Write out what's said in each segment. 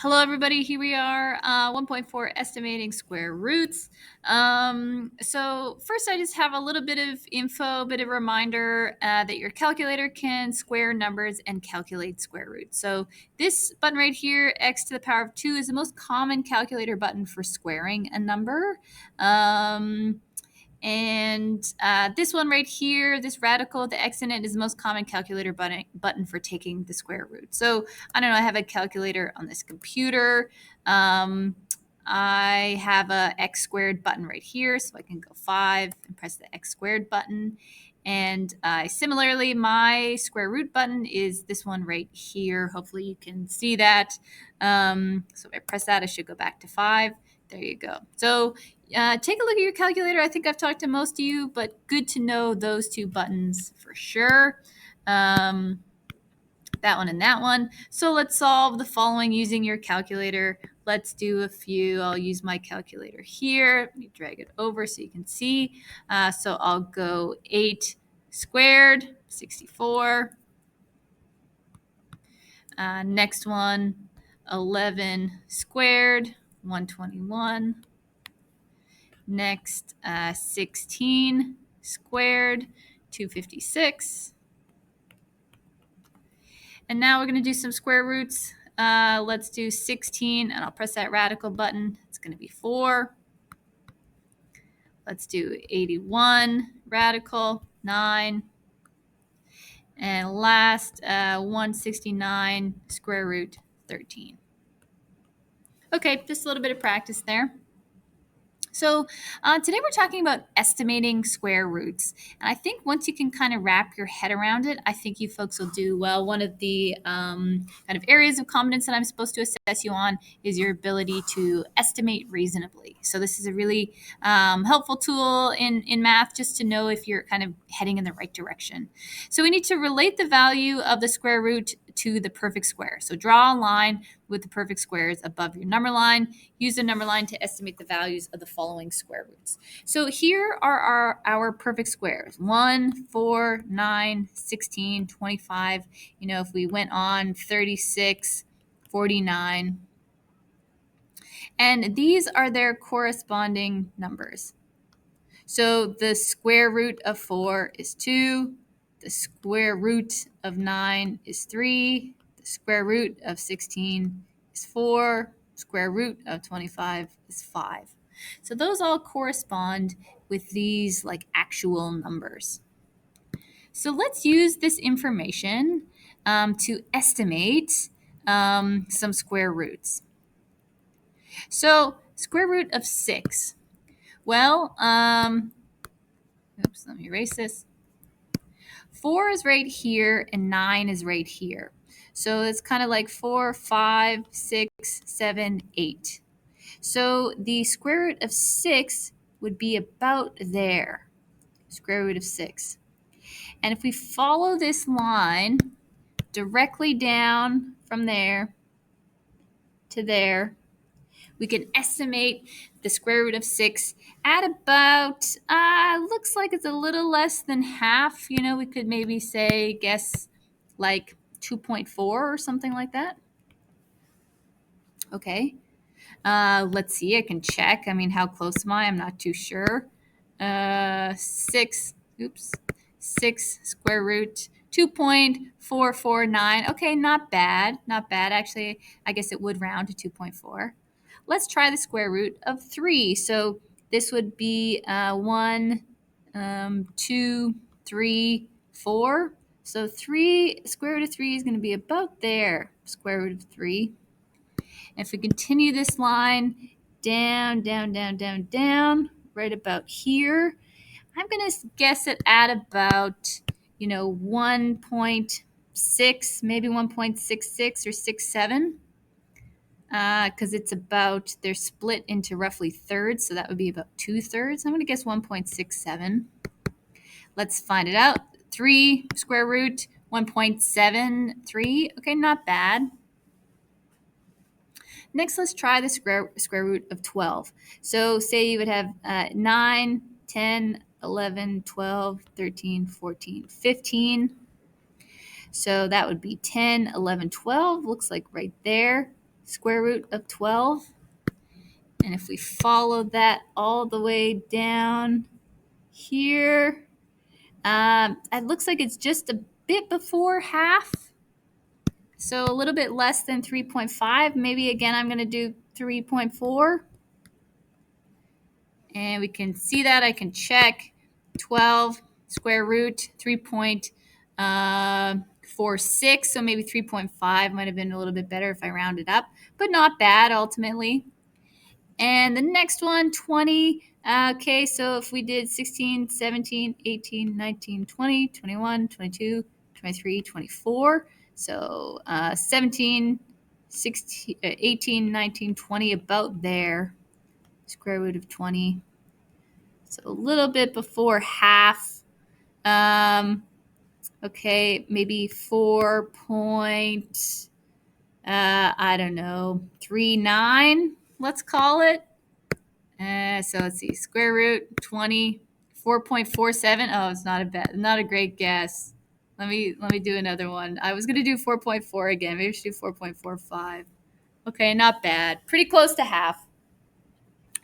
Hello, everybody. Here we are, 1.4 estimating square roots. So first, I just have a little bit of info, a bit of reminder that your calculator can square numbers and calculate square roots. So this button right here, x to the power of 2, is the most common calculator button for squaring a number. This one right here, this radical, the x in it, is the most common calculator button for taking the square root. So I don't know, I have a calculator on this computer. I have a x squared button right here, so I can go 5 and press the x squared button. And similarly, my square root button is this one right here. Hopefully you can see that. So if I press that, I should go back to 5. There you go. So take a look at your calculator. I think I've talked to most of you, but good to know those two buttons for sure. That one and that one. So let's solve the following using your calculator. Let's do a few. I'll use my calculator here. Let me drag it over so you can see. So I'll go 8 squared, 64. Next one, 11 squared, 121. Next, 16 squared, 256. And now we're going to do some square roots. Let's do 16, and I'll press that radical button. It's going to be 4. Let's do 81 radical, 9. And last, 169 square root, 13. Okay, just a little bit of practice there. So today we're talking about estimating square roots. And I think once you can kind of wrap your head around it, I think you folks will do well. One of the kind of areas of competence that I'm supposed to assess you on is your ability to estimate reasonably. So this is a really helpful tool in math just to know if you're kind of heading in the right direction. So we need to relate the value of the square root to the perfect square. So draw a line with the perfect squares above your number line. Use the number line to estimate the values of the following square roots. So here are our perfect squares: 1, 4, 9, 16, 25. You know, if we went on, 36, 49. And these are their corresponding numbers. So the square root of 4 is 2. The square root of 9 is 3. The square root of 16 is 4. Square root of 25 is 5. So those all correspond with these like actual numbers. So let's use this information to estimate some square roots. So square root of 6. Well, oops, let me erase this. 4 is right here and 9 is right here. So it's kind of like 4, 5, 6, 7, 8. So the square root of 6 would be about there, square root of 6. And if we follow this line directly down from there to there, we can estimate the square root of 6 at about, looks like it's a little less than half. You know, we could maybe say, guess like 2.4 or something like that. Okay. Let's see, I can check. I mean, how close am I? I'm not too sure. 6 square root 2.449. Okay, not bad. Not bad. Actually, I guess it would round to 2.4. Let's try the square root of 3. So this would be 1, 2, 3, 4. So 3, square root of 3 is going to be about there, square root of 3. And if we continue this line down, down, down, down, down, right about here, I'm going to guess it at about, 1.6, maybe 1.66 or 67. Because it's about, they're split into roughly thirds, so that would be about 2/3. I'm going to guess 1.67. Let's find it out. 3 square root 1.73. Okay, not bad. Next, let's try the square root of 12. So say you would have 9, 10, 11, 12, 13, 14, 15. So that would be 10, 11, 12. Looks like right there. square root of 12. And if we follow that all the way down here, it looks like it's just a bit before half. So a little bit less than 3.5. Maybe again, I'm going to do 3.4. And we can see that. I can check 12 square root 3.46. So maybe 3.5 might have been a little bit better if I rounded up, but not bad ultimately. And the next one, 20. Okay, so if we did 16, 17, 18, 19, 20, 21, 22, 23, 24. So 17, 16, 18, 19, 20, about there. Square root of 20. So a little bit before half. Okay, maybe 4 point, I don't know, 39, let's call it. So let's see, square root 20, 4.47. Oh, it's not a great guess. Let me do another one. I was gonna do 4.4 again. Maybe I should do 4.45. Okay, not bad. Pretty close to half.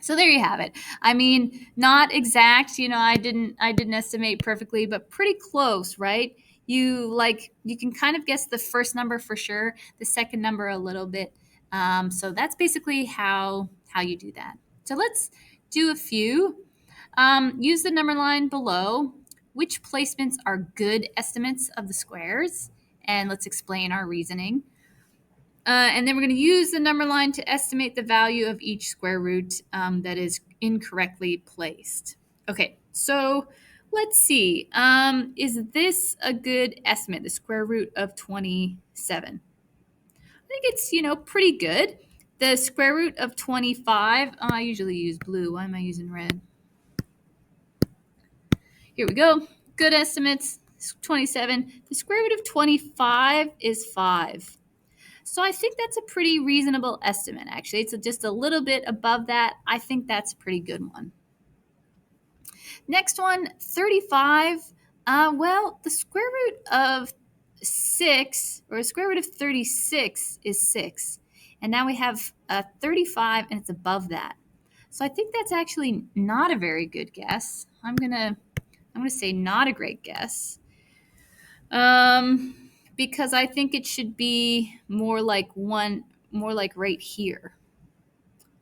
So there you have it. I mean, not exact, I didn't estimate perfectly, but pretty close, right? You can kind of guess the first number for sure, the second number a little bit. So that's basically how you do that. So let's do a few. Use the number line below. Which placements are good estimates of the squares? And let's explain our reasoning. And then we're going to use the number line to estimate the value of each square root that is incorrectly placed. Okay, so let's see. Is this a good estimate, the square root of 27? I think it's, pretty good. The square root of 25, I usually use blue. Why am I using red? Here we go. Good estimates, 27. The square root of 25 is 5. So I think that's a pretty reasonable estimate, actually. It's just a little bit above that. I think that's a pretty good one. Next one, 35. Well, the square root of 6, or the square root of 36 is 6. And now we have 35, and it's above that. So I think that's actually not a very good guess. I'm gonna say not a great guess. Because I think it should be more like right here.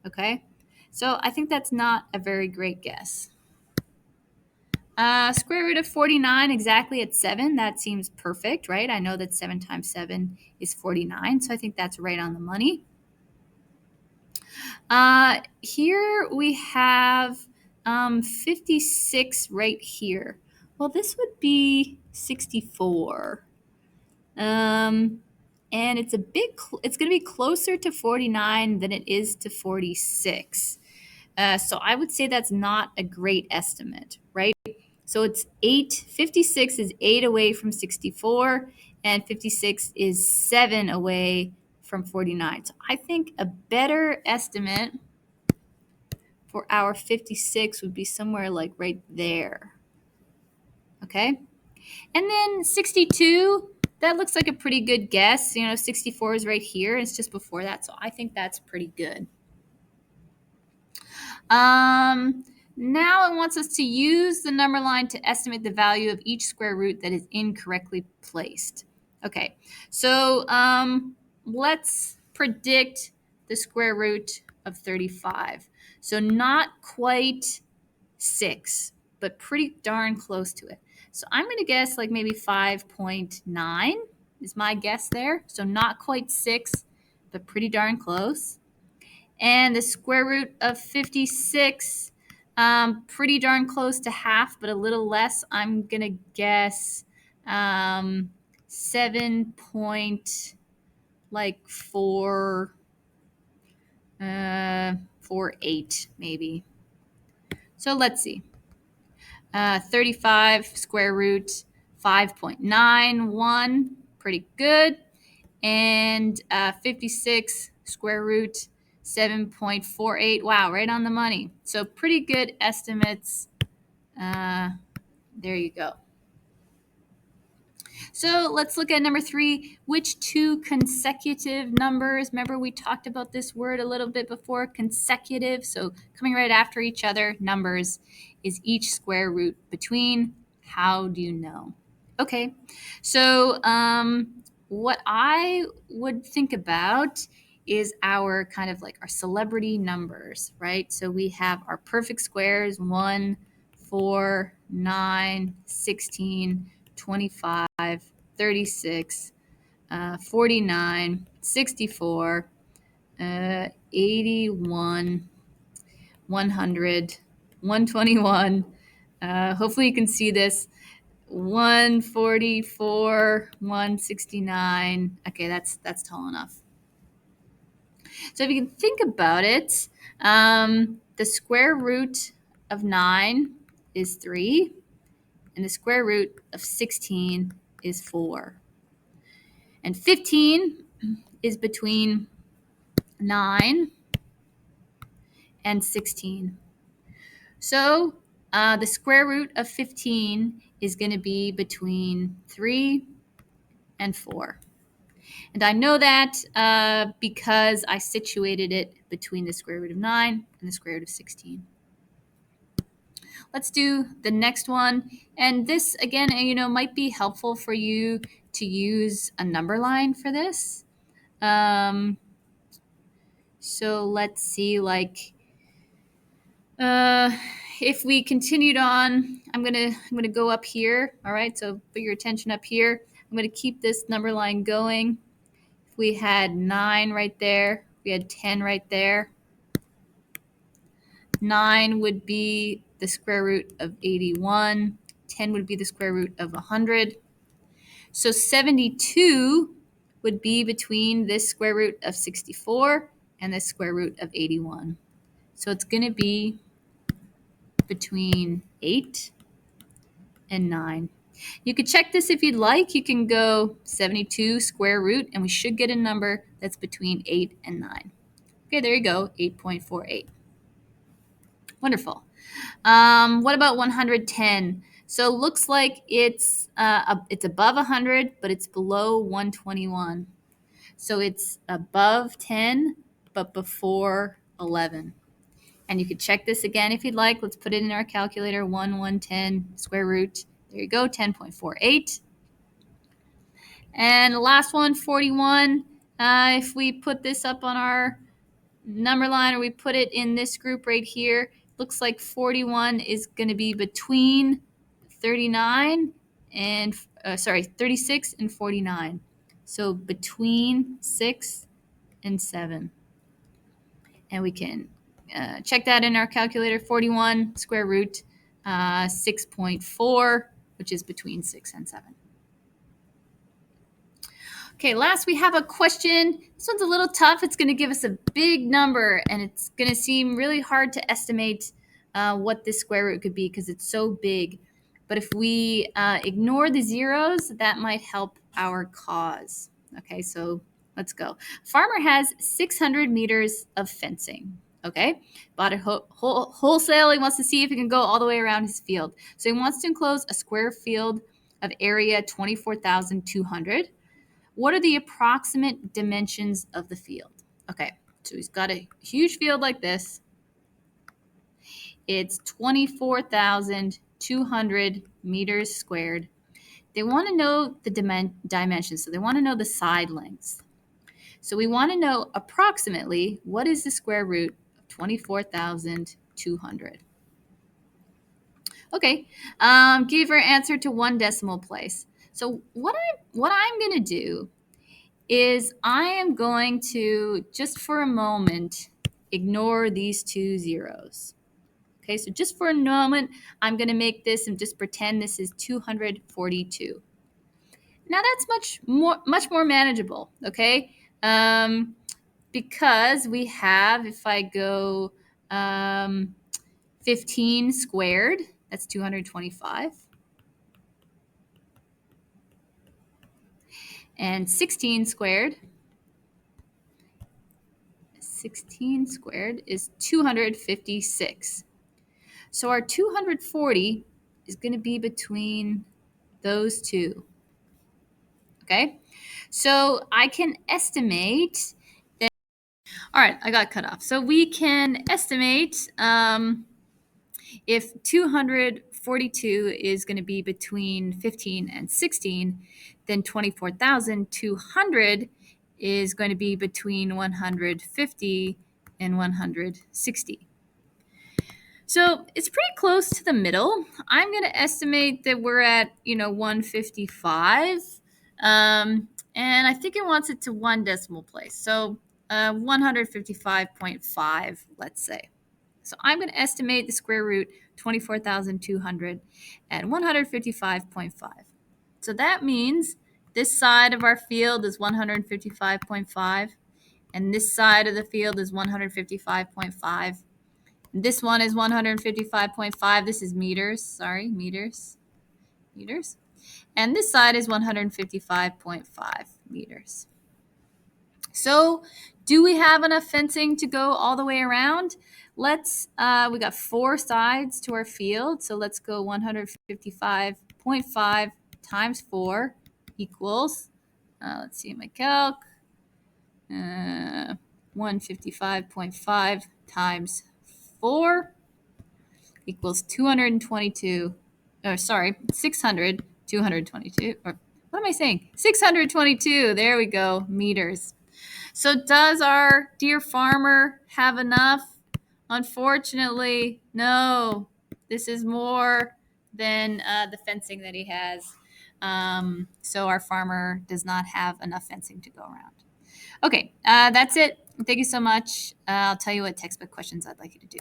Okay, so I think that's not a very great guess. Square root of 49 exactly at 7. That seems perfect, right? I know that 7 times 7 is 49, so I think that's right on the money. Here we have 56 right here. Well, this would be 64. And it's it's going to be closer to 49 than it is to 46. So I would say that's not a great estimate, right? So it's 56 is 8 away from 64, and 56 is 7 away from 49. So I think a better estimate for our 56 would be somewhere like right there. Okay? And then 62, that looks like a pretty good guess. 64 is right here. It's just before that. So I think that's pretty good. Now it wants us to use the number line to estimate the value of each square root that is incorrectly placed. Okay, so let's predict the square root of 35. So not quite 6, but pretty darn close to it. So I'm going to guess like maybe 5.9 is my guess there. So not quite 6, but pretty darn close. And the square root of 56, pretty darn close to half, but a little less. I'm going to guess 7.48 maybe. So let's see. 35 square root 5.91, pretty good. And 56 square root 7.48. Wow, right on the money. So pretty good estimates. There you go. So let's look at number 3. Which two consecutive numbers? Remember we talked about this word a little bit before, consecutive. So coming right after each other, numbers, is each square root between. How do you know? Okay, so what I would think about is our kind of like our celebrity numbers, right? So we have our perfect squares, 1, 4, 9, 16, 25, 36, 49, 64, 81, 100, 121. Hopefully you can see this. 144, 169. Okay, that's tall enough. So if you can think about it, the square root of 9 is 3, and the square root of 16 is 4. And 15 is between 9 and 16. So the square root of 15 is going to be between 3 and 4. And I know that because I situated it between the square root of 9 and the square root of 16. Let's do the next one. And this, again, might be helpful for you to use a number line for this. So let's see, like, if we continued on, I'm gonna go up here. All right, so put your attention up here. I'm gonna keep this number line going. If we had 9 right there, we had 10 right there. 9 would be the square root of 81. 10 would be the square root of 100. So 72 would be between this square root of 64 and the square root of 81. So it's going to be between 8 and 9. You could check this if you'd like. You can go 72 square root, and we should get a number that's between 8 and 9. Okay, there you go, 8.48. Wonderful. What about 110? So it looks like it's above 100, but it's below 121. So it's above 10, but before 11. And you could check this again if you'd like. Let's put it in our calculator. 110 square root. There you go, 10.48. And the last one, 41. If we put this up on our number line, or we put it in this group right here, looks like 41 is going to be between 39 and 36 and 49. So between 6 and 7. And we can check that in our calculator. 41 square root 6.4, which is between 6 and 7. Okay, last we have a question. This one's a little tough. It's going to give us a big number, and it's going to seem really hard to estimate what this square root could be because it's so big. But if we ignore the zeros, that might help our cause. Okay, so let's go. Farmer has 600 meters of fencing. Okay, bought it wholesale. He wants to see if he can go all the way around his field. So he wants to enclose a square field of area 24,200. What are the approximate dimensions of the field? Okay, so he's got a huge field like this. It's 24,200 meters squared. They want to know the dimensions, so they want to know the side lengths. So we want to know approximately what is the square root of 24,200. Okay, give your answer to one decimal place. So what I'm going to do is I am going to, just for a moment, ignore these two zeros. Okay, so just for a moment, I'm going to make this and just pretend this is 242. Now that's much more manageable, okay? Because we have, if I go 15 squared, that's 225. And 16 squared is 256. So our 240 is going to be between those two. Okay, so I can estimate that. All right, I got cut off. So we can estimate if 242 is going to be between 15 and 16, then 24,200 is going to be between 150 and 160. So it's pretty close to the middle. I'm going to estimate that we're at, 155. And I think it wants it to one decimal place. So 155.5, let's say. So I'm going to estimate the square root 24,200 at 155.5. So that means this side of our field is 155.5, and this side of the field is 155.5. This one is 155.5. This is meters. Sorry, meters. Meters. And this side is 155.5 meters. So, do we have enough fencing to go all the way around? We got 4 sides to our field. So, let's go 155.5 times 4 equals, let's see my calc, 155.5 times 4 equals 222, or sorry, 600, 222, or what am I saying? 622, there we go, meters. So does our dear farmer have enough? Unfortunately, no. This is more than the fencing that he has. So our farmer does not have enough fencing to go around. Okay, that's it. Thank you so much. I'll tell you what textbook questions I'd like you to do.